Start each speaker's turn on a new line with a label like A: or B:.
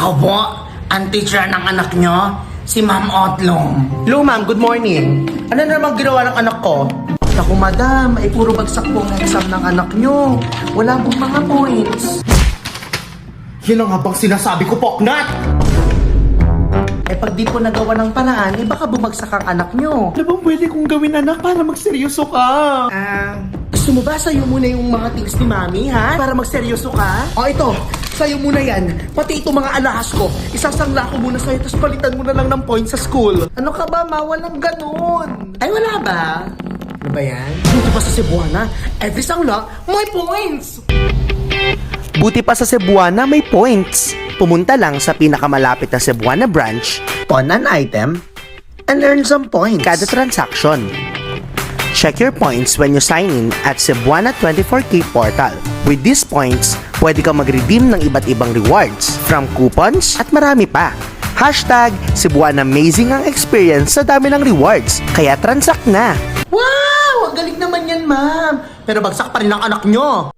A: Ako po, ang teacher ng anak nyo, si Ma'am Otlong.
B: Hello ma'am, good morning. Ano na naman ginawa ng anak ko? Naku madam, ay puro bagsak po ang exam ng anak nyo. Wala pong mga points. Yun ang habang sinasabi ko, Poknat! Eh pag di po nagawa ng paraan, eh baka bumagsak ang anak nyo. Ano bang pwede kong gawin anak para magseryoso ka? Gusto mo ba sa'yo muna yung mga things ni Mami, ha? Para magseryoso ka? O ito, sa'yo muna yan. Pati ito mga alahas ko. Isasangla ko muna sa'yo, tapos palitan mo na lang ng points sa school. Ano ka ba, ma? Walang ganun. Ay, wala ba? Ano ba yan? Buti pa sa Cebuana, every sangla, may points!
C: Buti pa sa Cebuana may points. Pumunta lang sa pinakamalapit na Cebuana branch,
B: On an item, and earn some points.
C: kada transaction. Check your points when you sign in at Cebuana 24K portal. With these points, pwede kang mag-redeem ng iba't ibang rewards, from coupons at marami pa. Hashtag Cebuana amazing ang experience sa dami ng rewards, kaya transact na!
B: Wow! Ang galing naman yan, ma'am. Pero bagsak pa rin ang anak nyo.